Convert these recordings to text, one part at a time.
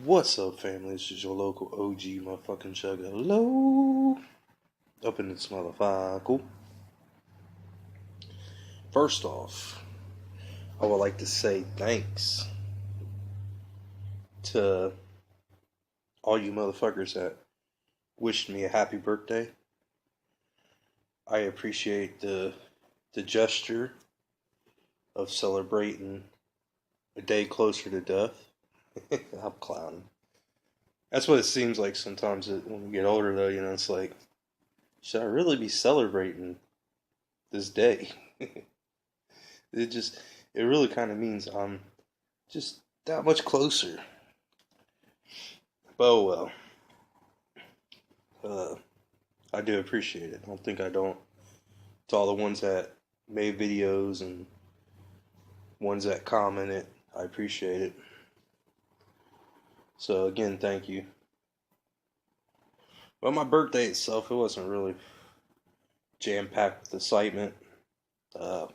What's up, family? This is your local OG motherfucking chugga. Hello! Up in this motherfucker. First off, I would like to say thanks to all you motherfuckers that wished me a happy birthday. I appreciate the gesture of celebrating a day closer to death. I'm clowning. That's what it seems like sometimes when you get older, though. It's like, should I really be celebrating this day? It really kind of means I'm just that much closer. But oh well. I do appreciate it. I don't think I don't. To all the ones that made videos and ones that commented, I appreciate it. So again, thank you. But my birthday itself, it wasn't really jam-packed with excitement. Uh,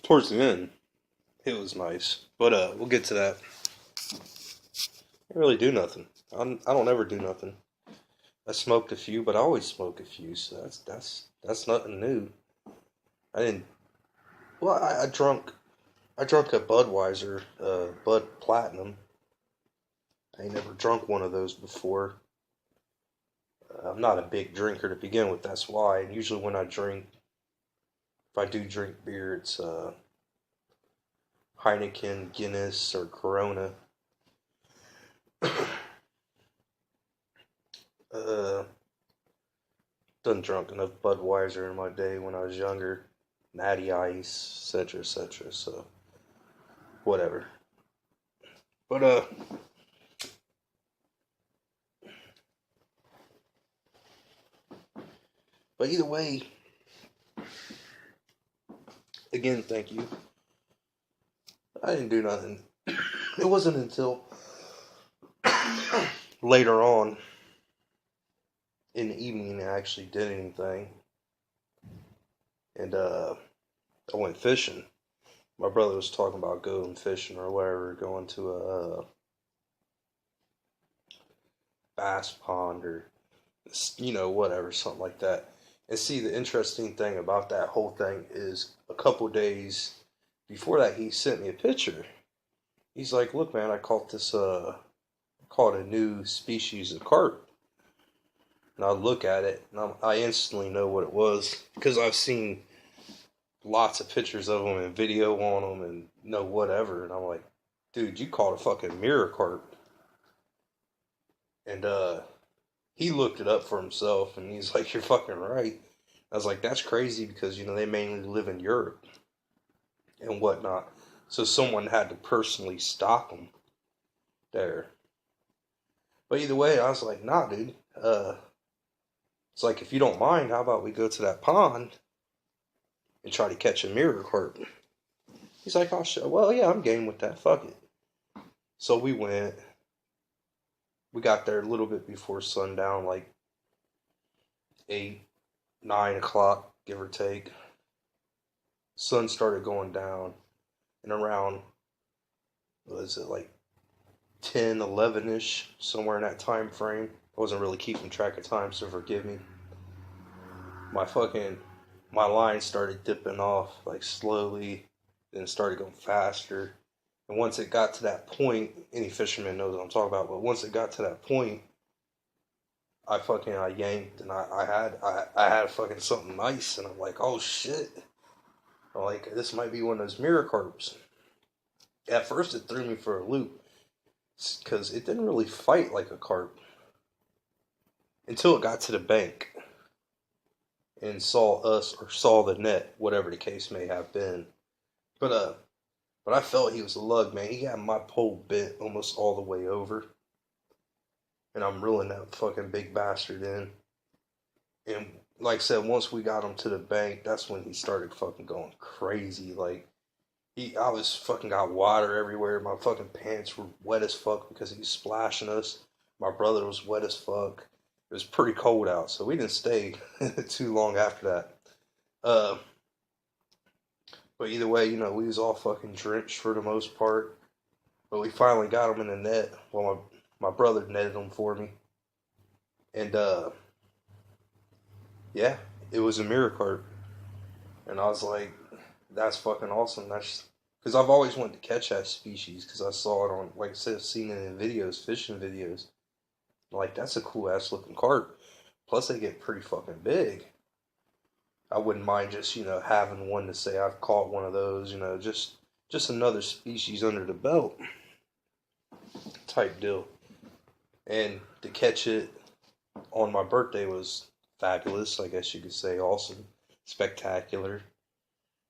Towards the end, it was nice. But we'll get to that. I didn't really do nothing. I don't ever do nothing. I smoked a few, but I always smoke a few, so that's nothing new. I didn't. Well, I drunk a Budweiser, Bud Platinum. I ain't never drunk one of those before. I'm not a big drinker to begin with. That's why. And usually when I drink, if I do drink beer, it's Heineken, Guinness, or Corona. Done drunk enough Budweiser in my day when I was younger. Natty Ice, etc., etc. So, whatever. But either way, again, thank you. I didn't do nothing. It wasn't until later on in the evening I actually did anything. And I went fishing. My brother was talking about going fishing or whatever, going to a bass pond or, whatever, something like that. And see, the interesting thing about that whole thing is a couple days before that, he sent me a picture. He's like, look, man, I caught a new species of carp. And I look at it, and I instantly know what it was because I've seen lots of pictures of them and video on them and whatever. And I'm like, dude, you caught a fucking mirror carp. And he looked it up for himself, and he's like, you're fucking right. I was like, that's crazy because, they mainly live in Europe and whatnot. So someone had to personally stock them there. But either way, I was like, nah, dude. It's like, if you don't mind, how about we go to that pond and try to catch a mirror carp? He's like, oh, shit. Well, yeah, I'm game with that. Fuck it. So we went. We got there a little bit before sundown, like 8, 9 o'clock, give or take. Sun started going down. And around, like 10, 11-ish, somewhere in that time frame. I wasn't really keeping track of time, so forgive me. My line started dipping off, like slowly, then it started going faster. And once it got to that point, any fisherman knows what I'm talking about, but once it got to that point, I yanked, and I had fucking something nice, and I'm like, oh shit. I'm like, this might be one of those mirror carps. At first, it threw me for a loop, because it didn't really fight like a carp until it got to the bank and saw us or saw the net, whatever the case may have been. But I felt he was a lug, man. He had my pole bent almost all the way over, and I'm reeling that fucking big bastard in. And like I said, once we got him to the bank, that's when he started fucking going crazy. Like, I was fucking got water everywhere. My fucking pants were wet as fuck because he was splashing us. My brother was wet as fuck. It was pretty cold out, so we didn't stay too long after that. But either way, we was all fucking drenched for the most part. But we finally got them in the net. Well, my brother netted them for me. And yeah, it was a mirror carp. And I was like, that's fucking awesome. That's because I've always wanted to catch that species because I saw it on, like I said, seen it in videos, fishing videos. Like, that's a cool ass looking carp. Plus, they get pretty fucking big. I wouldn't mind just, having one to say I've caught one of those, just another species under the belt type deal. And to catch it on my birthday was fabulous, I guess you could say. Awesome, spectacular.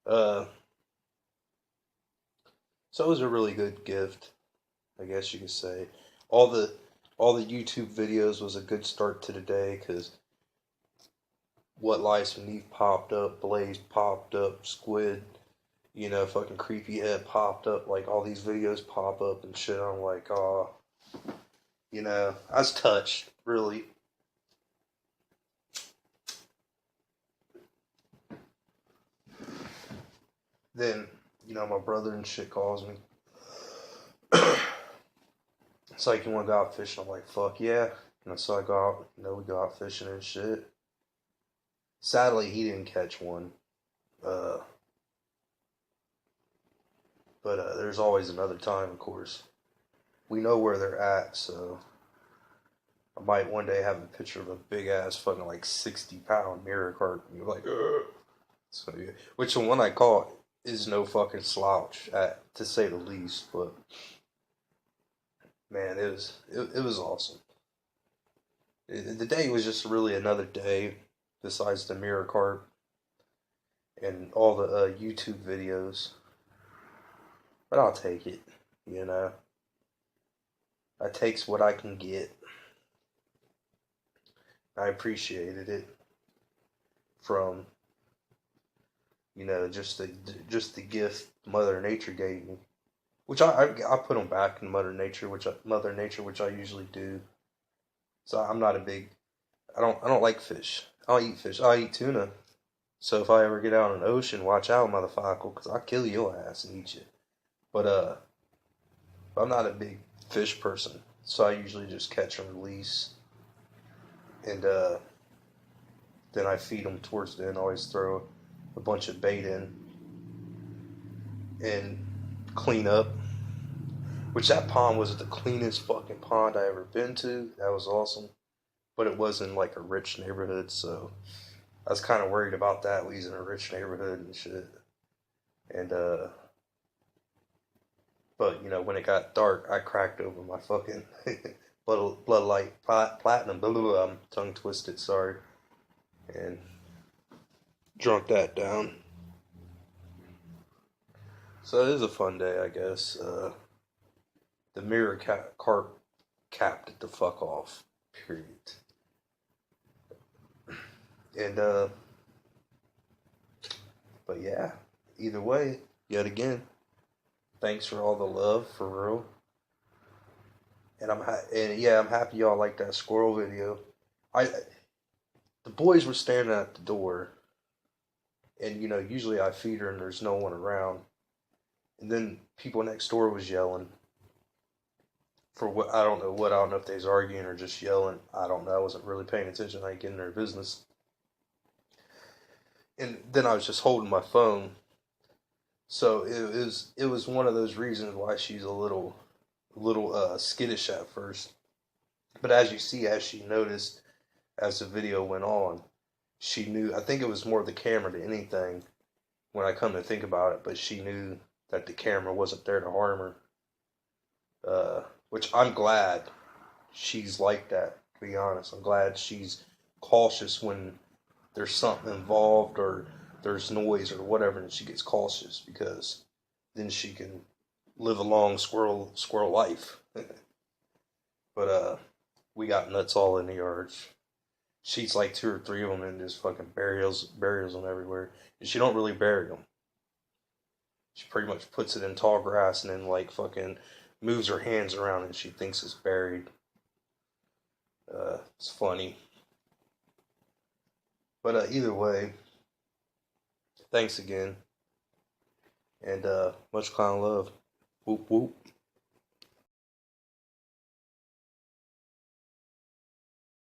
Uh, so it was a really good gift, I guess you could say. All the all the YouTube videos was a good start to the day because What Lies Beneath popped up, Blaze popped up, Squid, fucking Creepy Head popped up. Like all these videos pop up and shit. I'm like, oh, I was touched, really. Then, my brother and shit calls me. It's like, you want to go out fishing? I'm like, fuck yeah. And so I go out, we go out fishing and shit. Sadly, he didn't catch one. Uh, but there's always another time, of course. We know where they're at, so I might one day have a picture of a big ass fucking like 60-pound mirror carp. And you're like, ugh. So yeah. Which the one I caught is no fucking slouch, to say the least. But man, it was awesome. The day was just really another day, besides the mirror carp and all the YouTube videos. But I'll take it, you know. I takes what I can get. I appreciated it from, just the gift Mother Nature gave me, which I put them back in Mother Nature, which I usually do. So I'm not a big. I don't like fish. I don't eat fish. I eat tuna. So if I ever get out in the ocean, watch out, motherfucker, because I'll kill your ass and eat you. But I'm not a big fish person, so I usually just catch and release, and then I feed them towards the end. I always throw a bunch of bait in and clean up. Which that pond was the cleanest fucking pond I ever been to. That was awesome, but it wasn't like a rich neighborhood, so I was kind of worried about that. We was in a rich neighborhood and shit, and but when it got dark, I cracked over my fucking bloodlight platinum. Blah, blah, blah, I'm tongue twisted. Sorry, and drunk that down. So it is a fun day, I guess. The mirror carp capped it the fuck off. Period. And but yeah, either way, yet again, thanks for all the love, for real. And I'm happy y'all like that squirrel video. I The boys were standing at the door, and usually I feed her and there's no one around, and then people next door was yelling for what I don't know what. I don't know if they was arguing or just yelling. I don't know. I wasn't really paying attention. I ain't getting their business. And then I was just holding my phone. So it was one of those reasons why she's a little skittish at first. But as you see, as she noticed as the video went on, she knew. I think it was more the camera than anything. When I come to think about it, but she knew that the camera wasn't there to harm her. Which I'm glad she's like that. To be honest, I'm glad she's cautious when there's something involved or there's noise or whatever, and she gets cautious because then she can live a long squirrel life. But we got nuts all in the yards. She's like two or three of them and just fucking buries them everywhere. And she don't really bury them. She pretty much puts it in tall grass and then like fucking moves her hands around and she thinks it's buried. It's funny. But either way, thanks again. And much kind of love. Whoop whoop.